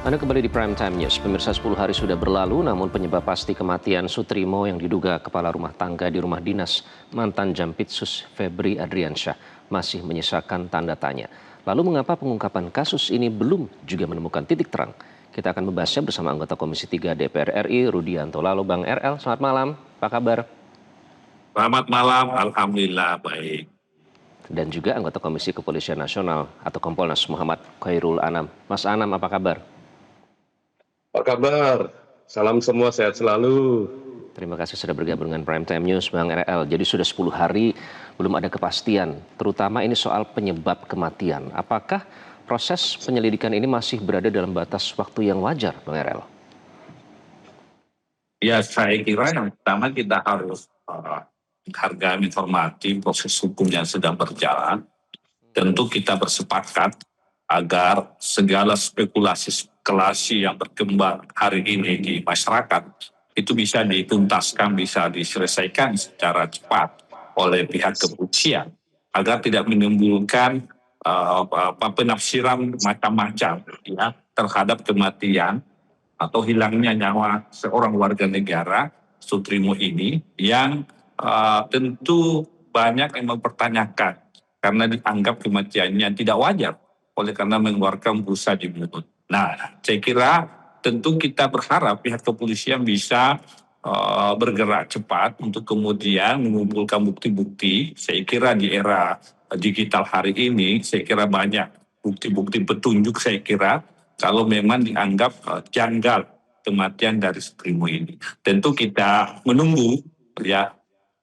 Anda kembali di Prime Time News. Pemirsa, 10 hari sudah berlalu, namun penyebab pasti kematian Sutrimo yang diduga kepala rumah tangga di rumah dinas mantan Jampitsus Febri Adriansyah masih menyisakan tanda tanya. Lalu mengapa pengungkapan kasus ini belum juga menemukan titik terang? Kita akan membahasnya bersama anggota Komisi 3 DPR RI, Rudianto. Lalu Bang RL, selamat malam. Apa kabar? Selamat malam, alhamdulillah baik. Dan juga anggota Komisi Kepolisian Nasional atau Kompolnas Muhammad Khairul Anam. Mas Anam, apa kabar? Apa kabar? Salam semua, sehat selalu. Terima kasih sudah bergabung dengan Prime Time News, Bang RL. Jadi sudah 10 hari belum ada kepastian, terutama ini soal penyebab kematian. Apakah proses penyelidikan ini masih berada dalam batas waktu yang wajar, Bang RL? Ya, saya kira yang pertama kita harus hargai informasi proses hukum yang sedang berjalan. Tentu kita bersepakat agar segala spekulasi yang berkembang hari ini di masyarakat itu bisa dituntaskan, bisa diselesaikan secara cepat oleh pihak kepolisian agar tidak menimbulkan penafsiran macam-macam ya terhadap kematian atau hilangnya nyawa seorang warga negara Sutrimo ini yang tentu banyak yang mempertanyakan karena dianggap kematiannya tidak wajar oleh karena mengeluarkan busa di mulut. Nah, saya kira tentu kita berharap pihak kepolisian bisa bergerak cepat untuk kemudian mengumpulkan bukti-bukti. Saya kira di era digital hari ini, saya kira banyak bukti-bukti petunjuk saya kira kalau memang dianggap janggal kematian dari Sutrimo ini. Tentu kita menunggu ya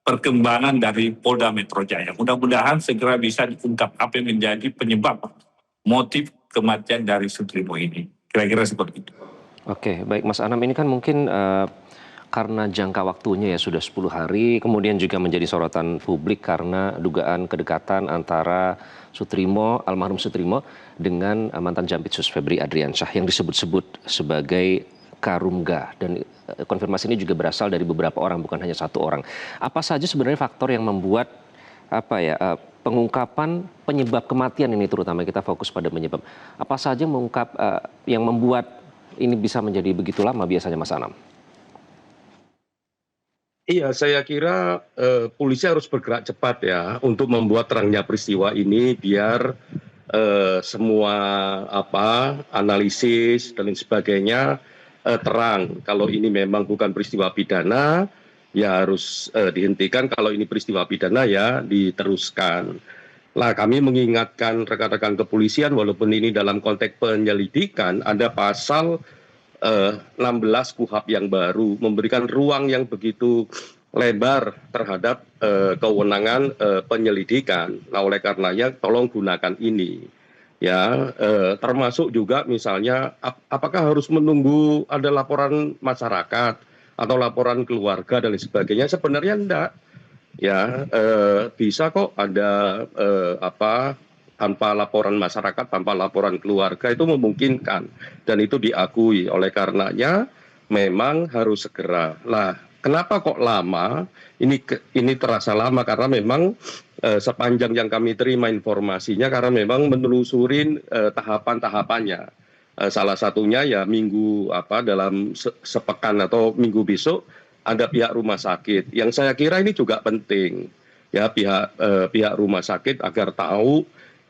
perkembangan dari Polda Metro Jaya. Mudah-mudahan segera bisa diungkap apa yang menjadi penyebab motif kematian dari Sutrimo ini. Kira-kira seperti itu. Oke, baik Mas Anam, ini kan mungkin karena jangka waktunya ya sudah 10 hari, kemudian juga menjadi sorotan publik karena dugaan kedekatan antara Sutrimo, almarhum Sutrimo dengan mantan Jampitsus Febri Adriansyah yang disebut-sebut sebagai Karungga, dan konfirmasi ini juga berasal dari beberapa orang, bukan hanya satu orang. Apa saja sebenarnya faktor yang membuat pengungkapan penyebab kematian ini, terutama kita fokus pada penyebab. Apa saja yang membuat ini bisa menjadi begitu lama biasanya, Mas Anam? Iya, saya kira polisi harus bergerak cepat ya untuk membuat terangnya peristiwa ini biar semua analisis dan lain sebagainya terang. Kalau ini memang bukan peristiwa pidana, ya harus dihentikan. Kalau ini peristiwa pidana, ya diteruskan. Nah, kami mengingatkan rekan-rekan kepolisian, walaupun ini dalam konteks penyelidikan, ada pasal 16 KUHP yang baru, memberikan ruang yang begitu lebar terhadap kewenangan penyelidikan. Nah, oleh karenanya, tolong gunakan ini. Ya, termasuk juga misalnya apakah harus menunggu ada laporan masyarakat atau laporan keluarga dan lain sebagainya? Sebenarnya enggak. Ya, bisa kok ada tanpa laporan masyarakat, tanpa laporan keluarga, itu memungkinkan dan itu diakui. Oleh karenanya memang harus segera. Lah, kenapa kok lama? Ini terasa lama karena memang sepanjang yang kami terima informasinya, karena memang menelusurin tahapan-tahapannya. Salah satunya ya dalam sepekan atau minggu besok ada pihak rumah sakit. Yang saya kira ini juga penting ya, pihak rumah sakit agar tahu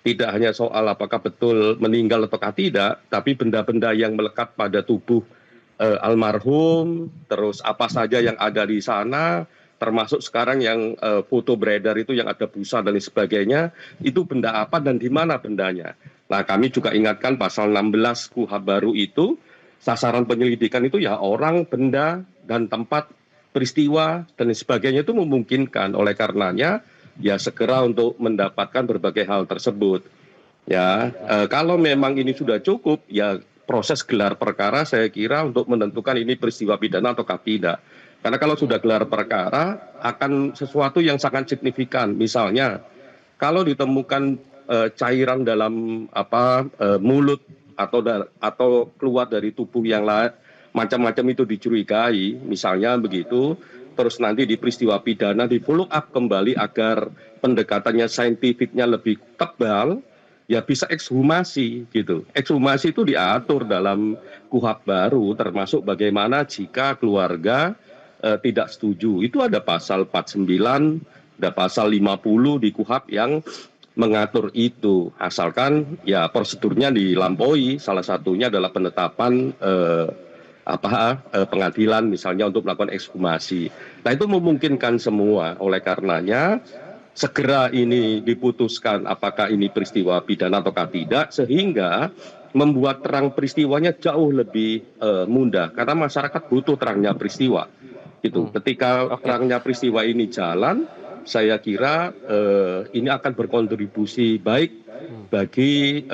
tidak hanya soal apakah betul meninggal ataukah tidak, tapi benda-benda yang melekat pada tubuh almarhum, terus apa saja yang ada di sana, termasuk sekarang yang foto beredar itu yang ada busa dan lain sebagainya, itu benda apa dan di mana bendanya. Nah, kami juga ingatkan pasal 16 KUHP baru itu, sasaran penyelidikan itu ya orang, benda, dan tempat peristiwa dan lain sebagainya, itu memungkinkan. Oleh karenanya ya segera untuk mendapatkan berbagai hal tersebut. Ya, kalau memang ini sudah cukup, ya proses gelar perkara saya kira untuk menentukan ini peristiwa pidana ataukah tidak. Karena kalau sudah gelar perkara akan sesuatu yang sangat signifikan. Misalnya kalau ditemukan cairan dalam mulut atau keluar dari tubuh yang lain, macam-macam itu dicurigai, misalnya begitu, terus nanti di peristiwa pidana di follow up kembali agar pendekatannya saintifiknya lebih tebal, ya bisa ekshumasi gitu. Ekshumasi itu diatur dalam KUHP baru, termasuk bagaimana jika keluarga tidak setuju. Itu ada pasal 49, ada pasal 50 di KUHP yang mengatur itu. Asalkan ya prosedurnya dilampaui. Salah satunya adalah penetapan pengadilan misalnya untuk melakukan ekshumasi. Nah itu memungkinkan semua. Oleh karenanya segera ini diputuskan apakah ini peristiwa pidana ataukah tidak, sehingga membuat terang peristiwanya jauh lebih mudah karena masyarakat butuh terangnya peristiwa. Gitu. Ketika Oke. terangnya peristiwa ini jalan, saya kira ini akan berkontribusi baik bagi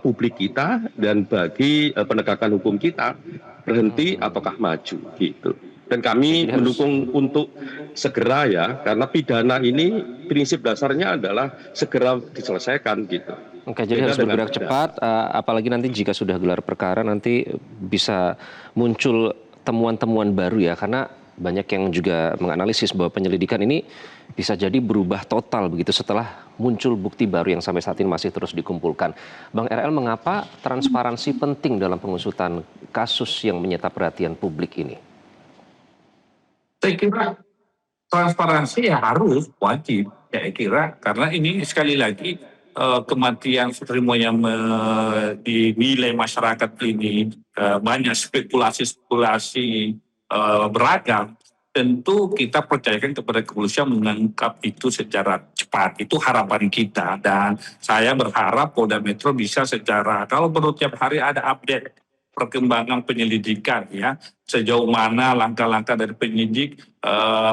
publik kita dan bagi penegakan hukum kita, berhenti ataukah maju gitu. Dan kami Jadi harus mendukung untuk segera ya, karena pidana ini prinsip dasarnya adalah segera diselesaikan gitu. Oke, jadi Beda harus dengan bergerak pidana. cepat, apalagi nanti jika sudah gelar perkara nanti bisa muncul temuan-temuan baru ya, karena banyak yang juga menganalisis bahwa penyelidikan ini bisa jadi berubah total begitu setelah muncul bukti baru yang sampai saat ini masih terus dikumpulkan. Bang RL, mengapa transparansi penting dalam pengusutan kasus yang menyita perhatian publik ini? Saya kira transparansi ya harus wajib, saya kira, karena ini sekali lagi kematian Sutrimo yang dinilai masyarakat ini banyak spekulasi-spekulasi beragam. Tentu kita percayakan kepada kepolisian mengungkap itu secara cepat. Itu harapan kita, dan saya berharap Polda Metro bisa secara, kalau perlu tiap hari ada update perkembangan penyelidikan ya, sejauh mana langkah-langkah dari penyidik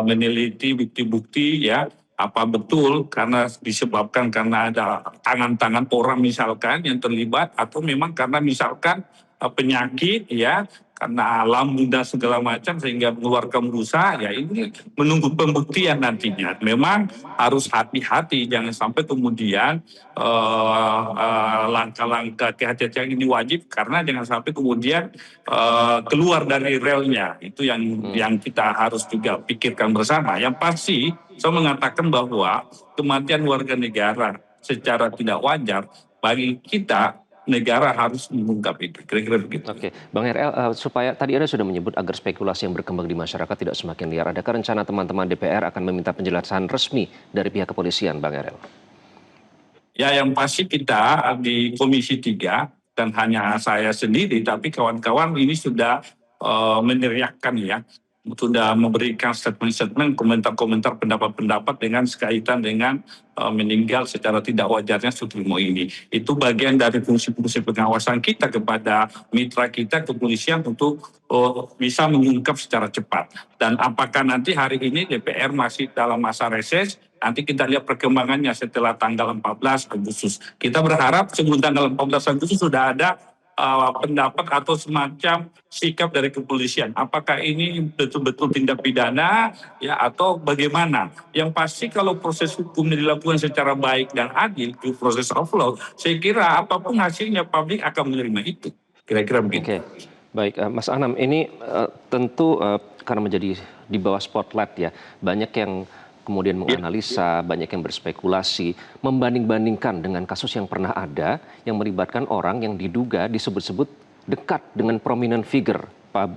meneliti bukti-bukti ya, apa betul karena disebabkan karena ada tangan-tangan orang misalkan yang terlibat, atau memang karena misalkan penyakit ya, karena lambung dan segala macam sehingga mengeluarkan busa ya. Ini menunggu pembuktian nantinya. Memang harus hati-hati, jangan sampai kemudian langkah-langkah kehati-hatian ini wajib, karena jangan sampai kemudian keluar dari relnya. Itu yang kita harus juga pikirkan bersama. Yang pasti saya mengatakan bahwa kematian warga negara secara tidak wajar, bagi kita negara harus mengungkap itu, kira-kira begitu. Oke, Bang RL, supaya tadi Anda sudah menyebut agar spekulasi yang berkembang di masyarakat tidak semakin liar, adakah rencana teman-teman DPR akan meminta penjelasan resmi dari pihak kepolisian, Bang RL? Ya, yang pasti kita di Komisi 3, dan hanya saya sendiri, tapi kawan-kawan ini sudah meneriakkan ya, sudah memberikan statement-statement, komentar-komentar, pendapat-pendapat dengan sekaitan dengan meninggal secara tidak wajarnya Sutrimo ini. Itu bagian dari fungsi-fungsi pengawasan kita kepada mitra kita kepolisian untuk bisa mengungkap secara cepat. Dan apakah nanti hari ini DPR masih dalam masa reses, nanti kita lihat perkembangannya setelah tanggal 14 Agustus. Kita berharap sebelum tanggal 14 Agustus sudah ada pendapat atau semacam sikap dari kepolisian. Apakah ini betul-betul tindak pidana ya, atau bagaimana? Yang pasti kalau proses hukumnya dilakukan secara baik dan adil, due process of law, saya kira apapun hasilnya publik akan menerima itu. Kira-kira begitu. Oke, baik, Mas Anam, ini tentu karena menjadi di bawah spotlight ya, banyak yang kemudian menganalisa, banyak yang berspekulasi, membanding-bandingkan dengan kasus yang pernah ada yang melibatkan orang yang diduga disebut-sebut dekat dengan prominent figure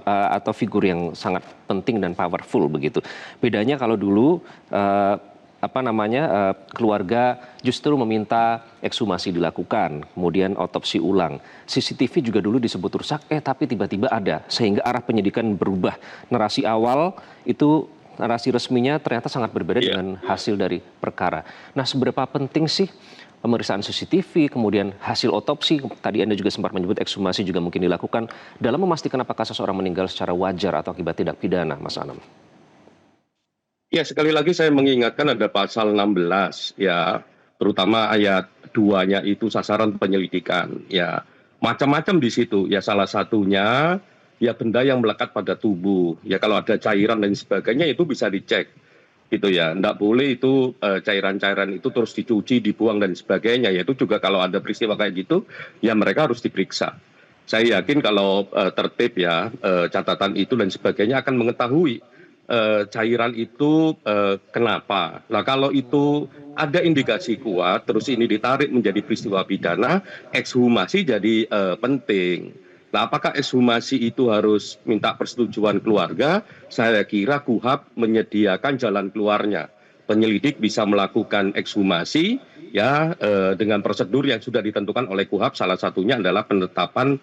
atau figur yang sangat penting dan powerful begitu. Bedanya kalau dulu keluarga justru meminta ekshumasi dilakukan, kemudian otopsi ulang. CCTV juga dulu disebut rusak, tapi tiba-tiba ada, sehingga arah penyidikan berubah. Narasi awal itu, narasi resminya ternyata sangat berbeda dengan hasil dari perkara. Nah, seberapa penting sih pemeriksaan CCTV, kemudian hasil otopsi, tadi Anda juga sempat menyebut ekshumasi juga mungkin dilakukan, dalam memastikan apakah seseorang meninggal secara wajar atau akibat tindak pidana, Mas Anam? Ya, sekali lagi saya mengingatkan ada pasal 16 ya, terutama ayat 2-nya itu sasaran penyelidikan. Ya, macam-macam di situ. Ya, salah satunya ya benda yang melekat pada tubuh. Ya, kalau ada cairan dan sebagainya itu bisa dicek. Gitu ya. Enggak boleh itu cairan-cairan itu terus dicuci, dibuang dan sebagainya. Yaitu juga kalau ada peristiwa kayak gitu, ya mereka harus diperiksa. Saya yakin kalau tertib ya catatan itu dan sebagainya akan mengetahui cairan itu kenapa. Nah kalau itu ada indikasi kuat, terus ini ditarik menjadi peristiwa pidana, ekshumasi jadi penting. Nah apakah ekshumasi itu harus minta persetujuan keluarga? Saya kira KUHP menyediakan jalan keluarnya. Penyelidik bisa melakukan ekshumasi ya dengan prosedur yang sudah ditentukan oleh KUHP, salah satunya adalah penetapan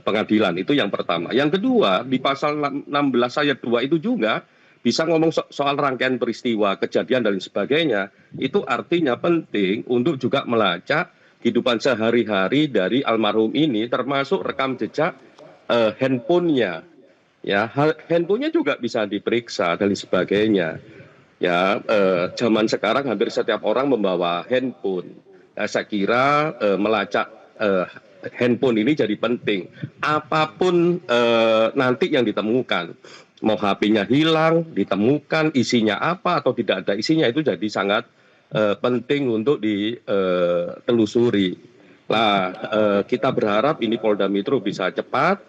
pengadilan. Itu yang pertama. Yang kedua, di pasal 16 ayat 2 itu juga bisa ngomong soal rangkaian peristiwa, kejadian dan sebagainya. Itu artinya penting untuk juga melacak kehidupan sehari-hari dari almarhum ini, termasuk rekam jejak handphonenya. Ya, handphonenya juga bisa diperiksa dan sebagainya. Ya, zaman sekarang hampir setiap orang membawa handphone. Saya kira melacak handphone ini jadi penting. Apapun nanti yang ditemukan, mau HP-nya hilang, ditemukan isinya apa atau tidak ada isinya, itu jadi sangat penting untuk ditelusuri. Nah, kita berharap ini Polda Metro bisa cepat,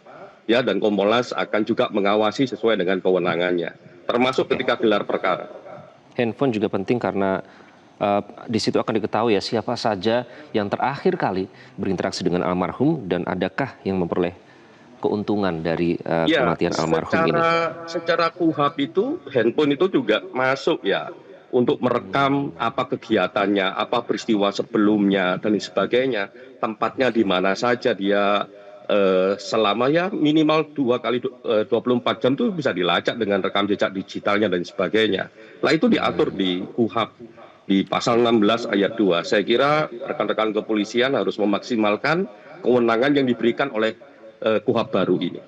ya, dan Kompolnas akan juga mengawasi sesuai dengan kewenangannya, termasuk ketika gelar perkara. Handphone juga penting karena di situ akan diketahui ya siapa saja yang terakhir kali berinteraksi dengan almarhum dan adakah yang memperoleh keuntungan dari kematian almarhum ini. Secara KUHP itu handphone itu juga masuk ya untuk merekam apa kegiatannya, apa peristiwa sebelumnya dan sebagainya, tempatnya di mana saja dia selama ya minimal 2 kali 24 jam itu bisa dilacak dengan rekam jejak digitalnya dan sebagainya. Nah itu diatur di KUHP di pasal 16 ayat 2. Saya kira rekan-rekan kepolisian harus memaksimalkan kewenangan yang diberikan oleh KUHP baru ini.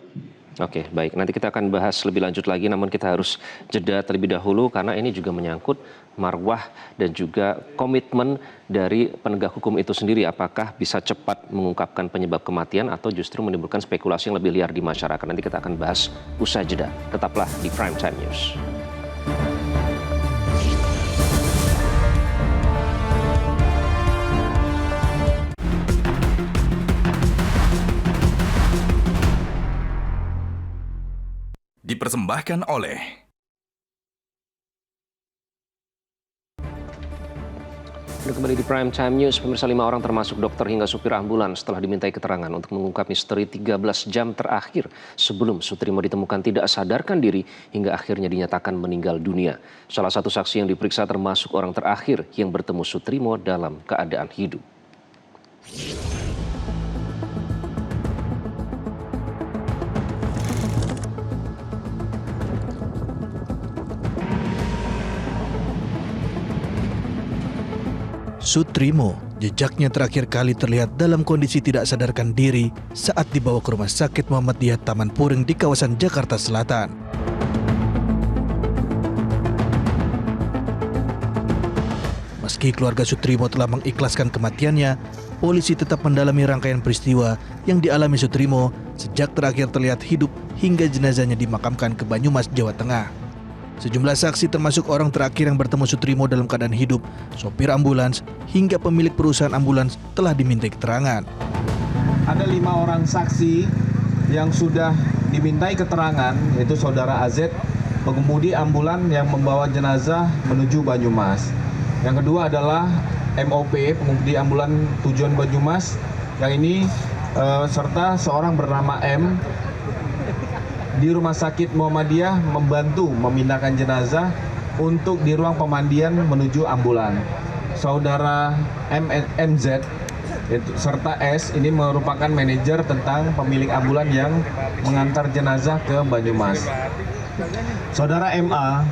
Oke, baik. Nanti kita akan bahas lebih lanjut lagi, namun kita harus jeda terlebih dahulu karena ini juga menyangkut marwah dan juga komitmen dari penegak hukum itu sendiri. Apakah bisa cepat mengungkapkan penyebab kematian atau justru menimbulkan spekulasi yang lebih liar di masyarakat. Nanti kita akan bahas usai jeda. Tetaplah di Prime Time News. Dipersembahkan oleh Kembali di Prime Time News, pemirsa, 5 orang termasuk dokter hingga supir ambulans setelah dimintai keterangan untuk mengungkap misteri 13 jam terakhir sebelum Sutrimo ditemukan tidak sadarkan diri hingga akhirnya dinyatakan meninggal dunia. Salah satu saksi yang diperiksa termasuk orang terakhir yang bertemu Sutrimo dalam keadaan hidup. Sutrimo, jejaknya terakhir kali terlihat dalam kondisi tidak sadarkan diri saat dibawa ke Rumah Sakit Muhammadiyah Taman Puring di kawasan Jakarta Selatan. Meski keluarga Sutrimo telah mengikhlaskan kematiannya, polisi tetap mendalami rangkaian peristiwa yang dialami Sutrimo sejak terakhir terlihat hidup hingga jenazahnya dimakamkan ke Banyumas, Jawa Tengah. Sejumlah saksi termasuk orang terakhir yang bertemu Sutrimo dalam keadaan hidup, sopir ambulans, hingga pemilik perusahaan ambulans telah dimintai keterangan. Ada 5 orang saksi yang sudah dimintai keterangan, yaitu Saudara AZ, pengemudi ambulan yang membawa jenazah menuju Banyumas. Yang kedua adalah MOP, pengemudi ambulan tujuan Banyumas, yang ini serta seorang bernama M, di Rumah Sakit Muhammadiyah membantu memindahkan jenazah untuk di ruang pemandian menuju ambulan. Saudara MZ serta S ini merupakan manajer tentang pemilik ambulan yang mengantar jenazah ke Banyumas. Saudara MA,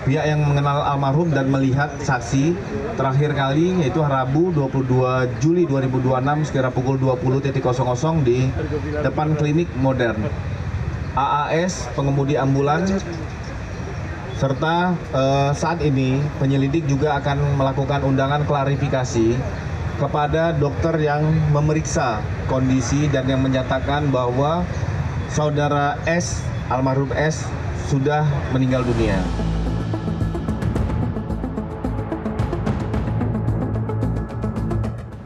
pihak yang mengenal almarhum dan melihat saksi terakhir kali yaitu Rabu 22 Juli 2026 sekira pukul 20.00 di depan klinik modern. AAS, pengemudi ambulan, serta saat ini penyelidik juga akan melakukan undangan klarifikasi kepada dokter yang memeriksa kondisi dan yang menyatakan bahwa Saudara S, almarhum S, sudah meninggal dunia.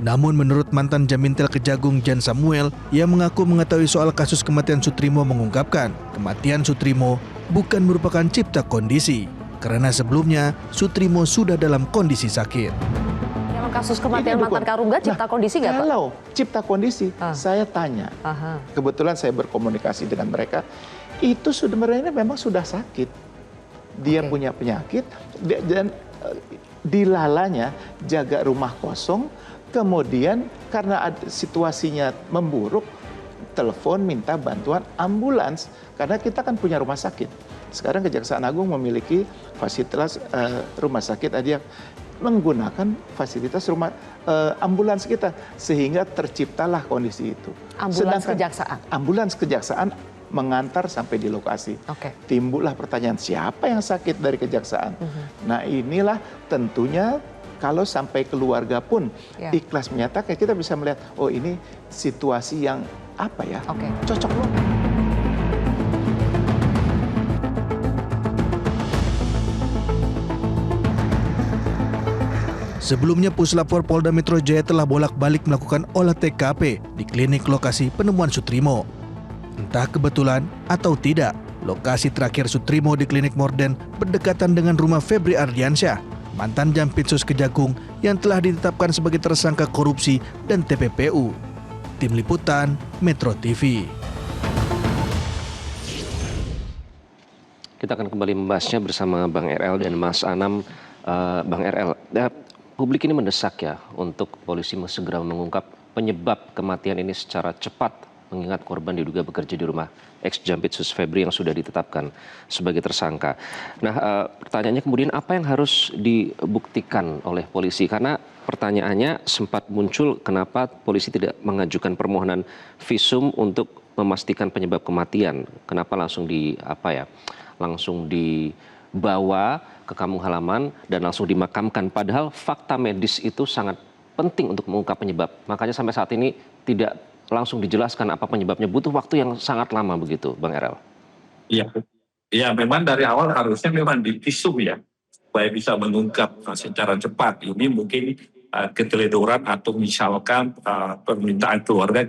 Namun menurut mantan Jamintel Kejagung Jan Samuel yang mengaku mengetahui soal kasus kematian Sutrimo mengungkapkan kematian Sutrimo bukan merupakan cipta kondisi, karena sebelumnya Sutrimo sudah dalam kondisi sakit. Dalam kasus kematian mantan Karungga, cipta kondisi nggak, Pak? Kalau cipta kondisi, saya tanya. Kebetulan saya berkomunikasi dengan mereka, itu sebenarnya memang sudah sakit. Dia punya penyakit, dan dilalanya jaga rumah kosong, kemudian karena situasinya memburuk, telepon minta bantuan ambulans, karena kita kan punya rumah sakit. Sekarang Kejaksaan Agung memiliki fasilitas rumah sakit aja, menggunakan fasilitas ambulans kita, sehingga terciptalah kondisi itu. Ambulans kejaksaan? Ambulans kejaksaan mengantar sampai di lokasi. Timbullah pertanyaan, siapa yang sakit dari kejaksaan? Nah inilah tentunya kalau sampai keluarga pun ikhlas menyatakan, kita bisa melihat, oh ini situasi yang apa ya, cocok loh. Sebelumnya Puslapor Polda Metro Jaya telah bolak-balik melakukan olah TKP di klinik lokasi penemuan Sutrimo. Entah kebetulan atau tidak, lokasi terakhir Sutrimo di klinik Morden berdekatan dengan rumah Febri Ardiansyah, mantan Jampitsus Kejagung yang telah ditetapkan sebagai tersangka korupsi dan TPPU. Tim Liputan Metro TV. Kita akan kembali membahasnya bersama Bang RL dan Mas Anam. Bang RL, publik ini mendesak ya untuk polisi segera mengungkap penyebab kematian ini secara cepat, mengingat korban diduga bekerja di rumah ex-Jampitsus Febri yang sudah ditetapkan sebagai tersangka. Nah, pertanyaannya kemudian apa yang harus dibuktikan oleh polisi? Karena pertanyaannya sempat muncul, kenapa polisi tidak mengajukan permohonan visum untuk memastikan penyebab kematian? Kenapa langsung langsung dibawa ke kampung halaman dan langsung dimakamkan? Padahal fakta medis itu sangat penting untuk mengungkap penyebab. Makanya sampai saat ini tidak langsung dijelaskan apa penyebabnya, butuh waktu yang sangat lama begitu, Bang RL. Iya, memang dari awal harusnya memang divisum ya, supaya bisa mengungkap secara cepat. Ini mungkin keteledoran atau misalkan permintaan keluarga,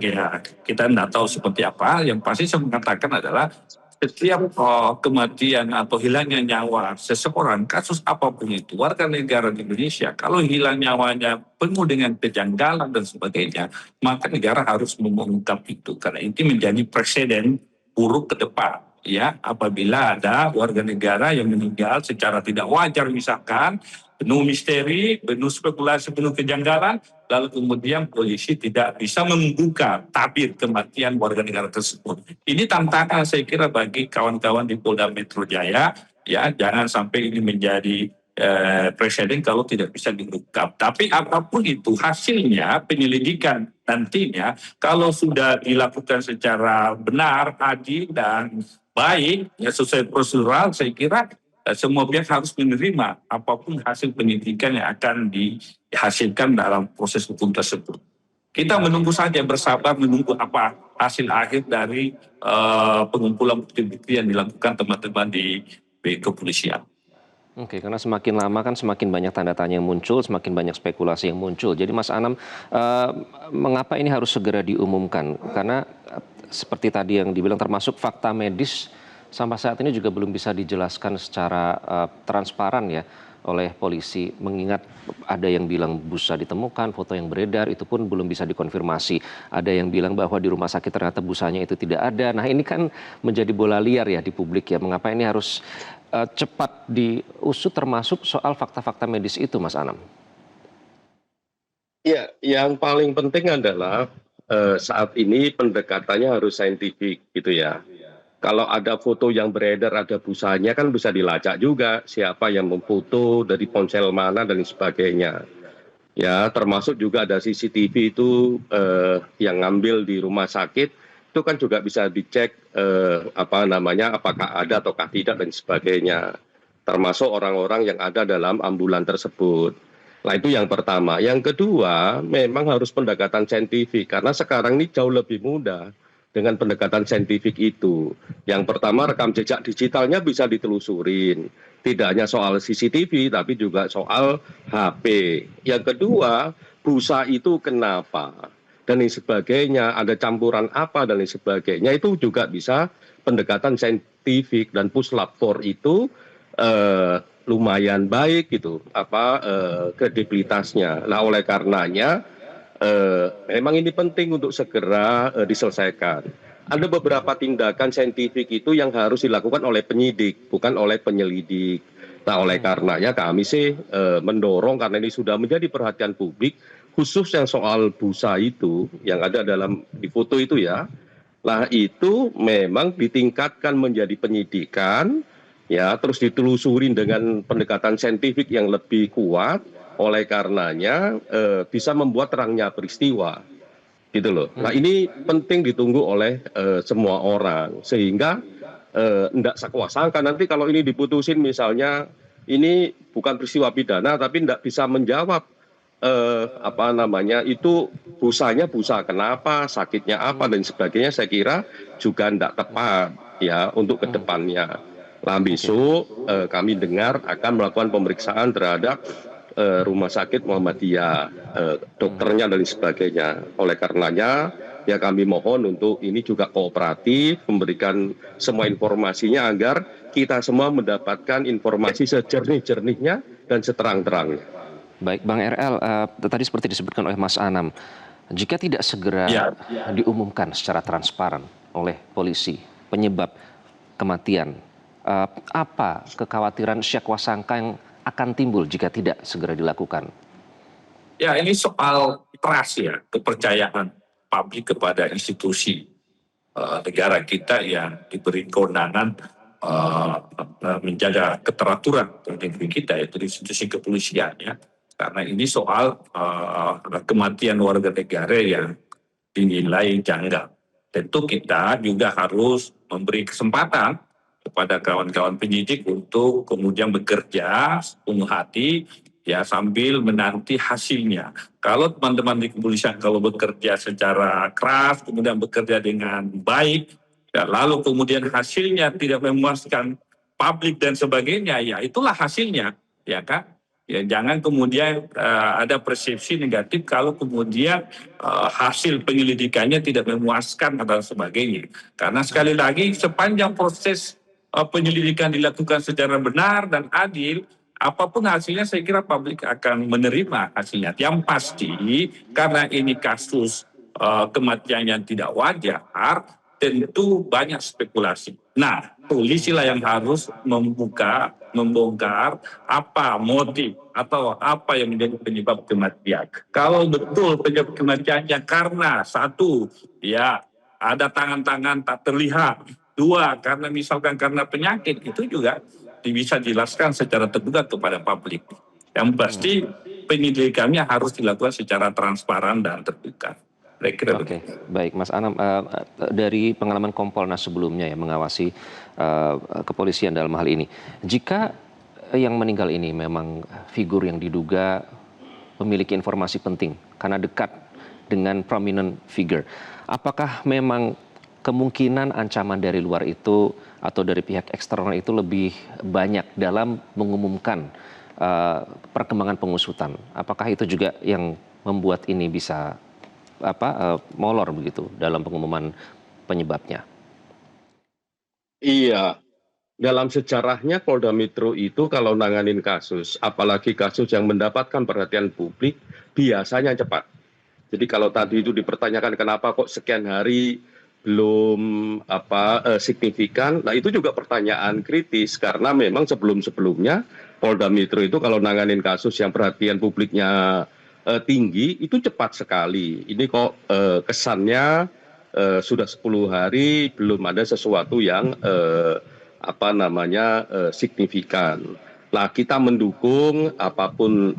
kita tidak tahu seperti apa. Yang pasti saya mengatakan adalah setiap kematian atau hilangnya nyawa seseorang, kasus apapun itu, warga negara di Indonesia, kalau hilang nyawanya penuh dengan kejanggalan dan sebagainya, maka negara harus mengungkap itu. Karena ini menjadi presiden buruk ke depan. Ya, apabila ada warga negara yang meninggal secara tidak wajar misalkan, penuh misteri, penuh spekulasi, penuh kejanggalan, lalu kemudian polisi tidak bisa membuka tabir kematian warga negara tersebut. Ini tantangan saya kira bagi kawan-kawan di Polda Metro Jaya, ya, jangan sampai ini menjadi presiden kalau tidak bisa diungkap. Tapi apapun itu hasilnya penyelidikan nantinya, kalau sudah dilakukan secara benar, adil dan baik, ya sesuai prosedural, saya kira semua pihak harus menerima apapun hasil penyidikan yang akan dihasilkan dalam proses hukum tersebut. Kita menunggu saja, bersabar menunggu apa hasil akhir dari pengumpulan bukti-bukti yang dilakukan teman-teman di kepolisian. Oke, karena semakin lama kan semakin banyak tanda tanya yang muncul, semakin banyak spekulasi yang muncul. Jadi Mas Anam, mengapa ini harus segera diumumkan? Karena seperti tadi yang dibilang, termasuk fakta medis sampai saat ini juga belum bisa dijelaskan secara transparan ya oleh polisi. Mengingat ada yang bilang busa ditemukan, foto yang beredar itu pun belum bisa dikonfirmasi. Ada yang bilang bahwa di rumah sakit ternyata busanya itu tidak ada. Nah ini kan menjadi bola liar ya di publik ya. Mengapa ini harus cepat diusut, termasuk soal fakta-fakta medis itu, Mas Anam? Ya, yang paling penting adalah saat ini pendekatannya harus saintifik gitu ya. Kalau ada foto yang beredar ada busanya kan bisa dilacak juga siapa yang memfoto, dari ponsel mana dan sebagainya. Ya, termasuk juga ada CCTV itu yang ngambil di rumah sakit, itu kan juga bisa dicek apakah ada ataukah tidak dan sebagainya. Termasuk orang-orang yang ada dalam ambulan tersebut. Nah itu yang pertama. Yang kedua, memang harus pendekatan saintifik karena sekarang ini jauh lebih mudah dengan pendekatan saintifik itu. Yang pertama, rekam jejak digitalnya bisa ditelusurin. Tidak hanya soal CCTV, tapi juga soal HP. Yang kedua, busa itu kenapa? Dan lain sebagainya, ada campuran apa dan lain sebagainya, itu juga bisa pendekatan Tivik dan Puslap 4 itu lumayan baik gitu kredibilitasnya. Nah, oleh karenanya memang ini penting untuk segera diselesaikan. Ada beberapa tindakan saintifik itu yang harus dilakukan oleh penyidik, bukan oleh penyelidik. Nah, oleh karenanya kami sih mendorong, karena ini sudah menjadi perhatian publik, khusus yang soal busa itu, yang ada di foto itu ya. Nah, itu memang ditingkatkan menjadi penyidikan, ya, terus ditelusurin dengan pendekatan saintifik yang lebih kuat. Oleh karenanya bisa membuat terangnya peristiwa. Gitu loh. Nah, ini penting ditunggu oleh semua orang, sehingga enggak sangka nanti kalau ini diputusin misalnya ini bukan peristiwa pidana tapi enggak bisa menjawab itu busanya busa kenapa, sakitnya apa dan sebagainya, saya kira juga enggak tepat ya untuk kedepannya. Nah, besok kami dengar akan melakukan pemeriksaan terhadap Rumah Sakit Muhammadiyah, dokternya dan sebagainya. Oleh karenanya, ya kami mohon untuk ini juga kooperatif, memberikan semua informasinya agar kita semua mendapatkan informasi sejernih-jernihnya dan seterang-terangnya. Baik, Bang RL, tadi seperti disebutkan oleh Mas Anam, jika tidak segera diumumkan secara transparan oleh polisi penyebab kematian, apa kekhawatiran syakwasangka yang akan timbul jika tidak segera dilakukan? Ya, ini soal trust ya, kepercayaan publik kepada institusi negara kita yang diberi kewenangan menjaga keteraturan di negeri kita, yaitu institusi kepolisian ya. Karena ini soal kematian warga negara yang dinilai janggal. Tentu kita juga harus memberi kesempatan kepada kawan-kawan penyidik untuk kemudian bekerja sepenuh hati ya sambil menanti hasilnya. Kalau teman-teman di kepolisian kalau bekerja secara keras, kemudian bekerja dengan baik, ya, lalu kemudian hasilnya tidak memuaskan publik dan sebagainya, ya itulah hasilnya, ya kan? Ya jangan kemudian ada persepsi negatif kalau kemudian hasil penyelidikannya tidak memuaskan dan sebagainya. Karena sekali lagi sepanjang proses penyelidikan dilakukan secara benar dan adil, apapun hasilnya saya kira publik akan menerima hasilnya. Yang pasti karena ini kasus kematian yang tidak wajar, tentu banyak spekulasi. Nah, polisilah yang harus membongkar apa motif atau apa yang menjadi penyebab kematian. Kalau betul penyebab kematiannya karena satu, ya ada tangan-tangan tak terlihat. Dua, karena misalkan karena penyakit, itu juga bisa dijelaskan secara terbuka kepada publik. Yang pasti penyelidikannya harus dilakukan secara transparan dan terbuka. Oke, baik Mas Anam, dari pengalaman Kompolnas sebelumnya ya mengawasi kepolisian dalam hal ini, jika yang meninggal ini memang figur yang diduga memiliki informasi penting karena dekat dengan prominent figure, apakah memang kemungkinan ancaman dari luar itu atau dari pihak eksternal itu lebih banyak dalam mengumumkan perkembangan pengusutan? Apakah itu juga yang membuat ini bisa molor begitu dalam pengumuman penyebabnya? Iya, dalam sejarahnya Polda Metro itu kalau nanganin kasus, apalagi kasus yang mendapatkan perhatian publik, biasanya cepat. Jadi kalau tadi itu dipertanyakan kenapa kok sekian hari belum signifikan, nah itu juga pertanyaan kritis karena memang sebelum-sebelumnya Polda Metro itu kalau nanganin kasus yang perhatian publiknya tinggi itu cepat sekali. Ini kok kesannya sudah 10 hari belum ada sesuatu yang signifikan. Nah, kita mendukung apapun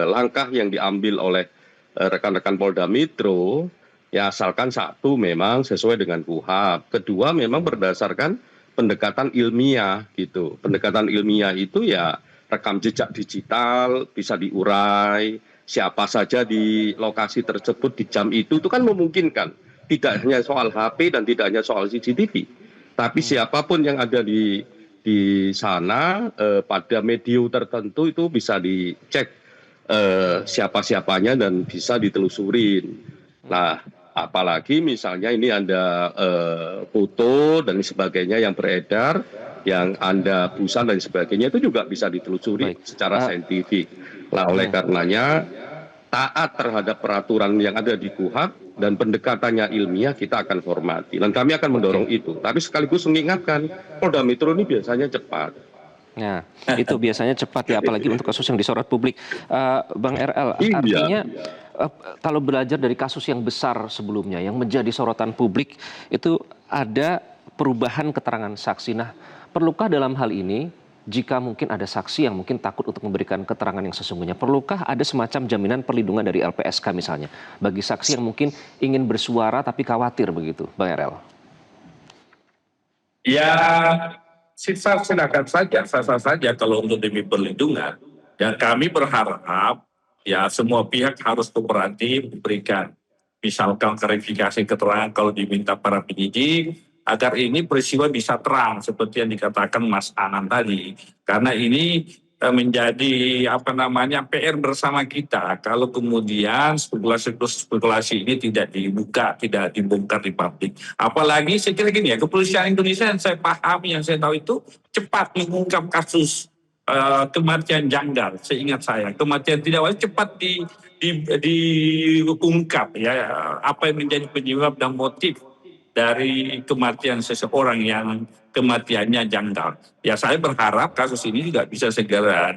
langkah yang diambil oleh rekan-rekan Polda Metro. Ya asalkan satu memang sesuai dengan KUHP, kedua memang berdasarkan pendekatan ilmiah gitu. Pendekatan ilmiah itu ya rekam jejak digital bisa diurai, siapa saja di lokasi tersebut di jam itu kan memungkinkan. Tidak hanya soal HP dan tidak hanya soal CCTV, tapi siapapun yang ada di sana pada medium tertentu itu bisa dicek siapa-siapanya dan bisa ditelusurin. Nah, Apalagi misalnya ini ada foto dan sebagainya yang beredar, yang Anda busan dan sebagainya, itu juga bisa ditelusuri secara saintifik. Nah, oleh karenanya taat terhadap peraturan yang ada di KUHP dan pendekatannya ilmiah kita akan hormati. Dan kami akan mendorong itu. Tapi sekaligus mengingatkan, Polda Metro ini biasanya cepat. Nah, itu biasanya cepat ya, apalagi untuk kasus yang disorot publik. Bang RL, artinya kalau belajar dari kasus yang besar sebelumnya, yang menjadi sorotan publik, itu ada perubahan keterangan saksi. Nah, perlukah dalam hal ini, jika mungkin ada saksi yang mungkin takut untuk memberikan keterangan yang sesungguhnya, perlukah ada semacam jaminan perlindungan dari LPSK misalnya, bagi saksi yang mungkin ingin bersuara tapi khawatir begitu, Bang RL? Ya, silakan saja, sah-sah saja kalau untuk demi perlindungan. Dan kami berharap ya semua pihak harus kooperatif memberikan misalkan klarifikasi keterangan kalau diminta para penyidik, agar ini peristiwa bisa terang seperti yang dikatakan Mas Anam tadi. Karena ini menjadi PR bersama kita kalau kemudian spekulasi ini tidak dibuka, tidak dibongkar di publik. Apalagi saya kira gini ya, kepolisian Indonesia yang saya pahami, yang saya tahu itu cepat mengungkap kasus kematian janggal. Seingat saya kematian tidak wajar cepat diungkap ya, apa yang menjadi penyebab dan motif dari kematian seseorang yang kematiannya janggal. Ya, saya berharap kasus ini juga bisa segera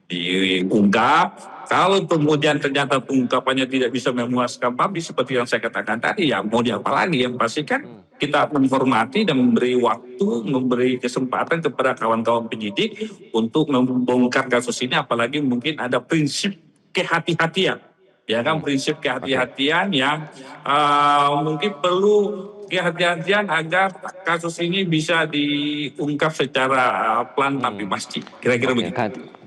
diungkap. Kalau kemudian ternyata pengungkapannya tidak bisa memuaskan publik seperti yang saya katakan tadi, ya mau diapa lagi. Yang pasti kan kita menghormati dan memberi waktu, memberi kesempatan kepada kawan-kawan penyidik untuk membongkar kasus ini, apalagi mungkin ada prinsip kehati-hatian. Ya kan, prinsip kehati-hatian yang mungkin perlu kehati-hatian agar kasus ini bisa diungkap secara pelan tapi pasti. Kira-kira begitu.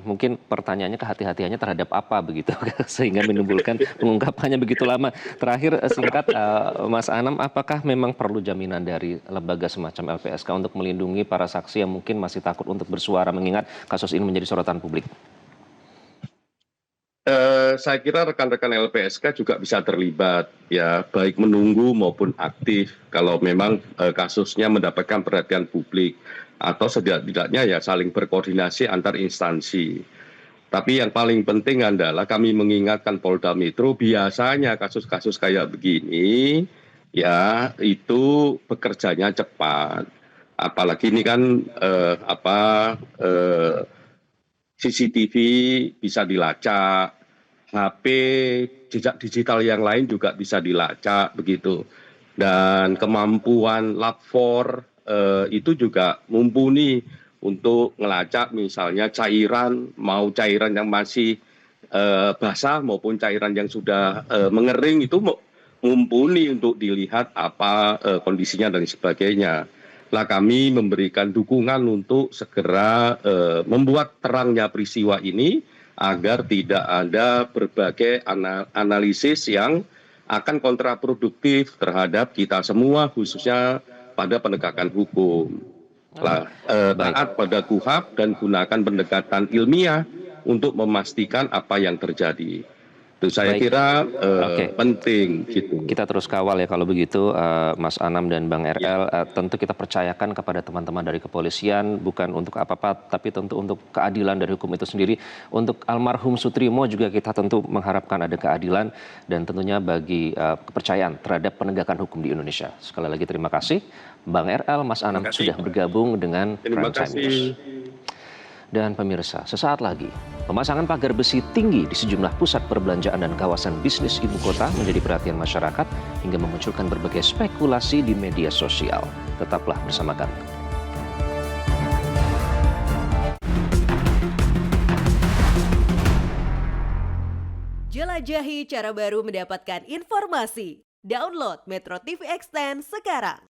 Mungkin pertanyaannya kehati-hatiannya terhadap apa begitu sehingga menimbulkan pengungkapannya begitu lama. Terakhir singkat, Mas Anam, apakah memang perlu jaminan dari lembaga semacam LPSK untuk melindungi para saksi yang mungkin masih takut untuk bersuara mengingat kasus ini menjadi sorotan publik? Saya kira rekan-rekan LPSK juga bisa terlibat, ya, baik menunggu maupun aktif kalau memang kasusnya mendapatkan perhatian publik, atau setidak-tidaknya ya saling berkoordinasi antar instansi. Tapi yang paling penting adalah kami mengingatkan Polda Metro, biasanya kasus-kasus kayak begini ya itu bekerjanya cepat. Apalagi ini kan CCTV bisa dilacak, HP, jejak digital yang lain juga bisa dilacak begitu. Dan kemampuan lab 4 itu juga mumpuni untuk ngelacak misalnya cairan, mau cairan yang masih basah maupun cairan yang sudah mengering, itu mumpuni untuk dilihat apa kondisinya dan sebagainya. Lah kami memberikan dukungan untuk segera membuat terangnya peristiwa ini agar tidak ada berbagai analisis yang akan kontraproduktif terhadap kita semua, khususnya pada penegakan hukum. Taat pada KUHP dan gunakan pendekatan ilmiah untuk memastikan apa yang terjadi. Itu saya kira penting gitu. Kita terus kawal ya kalau begitu, Mas Anam dan Bang RL. Tentu kita percayakan kepada teman-teman dari kepolisian, bukan untuk apa-apa, tapi tentu untuk keadilan dari hukum itu sendiri. Untuk almarhum Soetrimo juga kita tentu mengharapkan ada keadilan dan tentunya bagi kepercayaan terhadap penegakan hukum di Indonesia. Sekali lagi terima kasih Bang RL, Mas Anam sudah bergabung dengan Prime Time News. Dan pemirsa, sesaat lagi, pemasangan pagar besi tinggi di sejumlah pusat perbelanjaan dan kawasan bisnis ibu kota menjadi perhatian masyarakat hingga memunculkan berbagai spekulasi di media sosial. Tetaplah bersama kami. Jelajahi cara baru mendapatkan informasi. Download Metro TV Extend sekarang.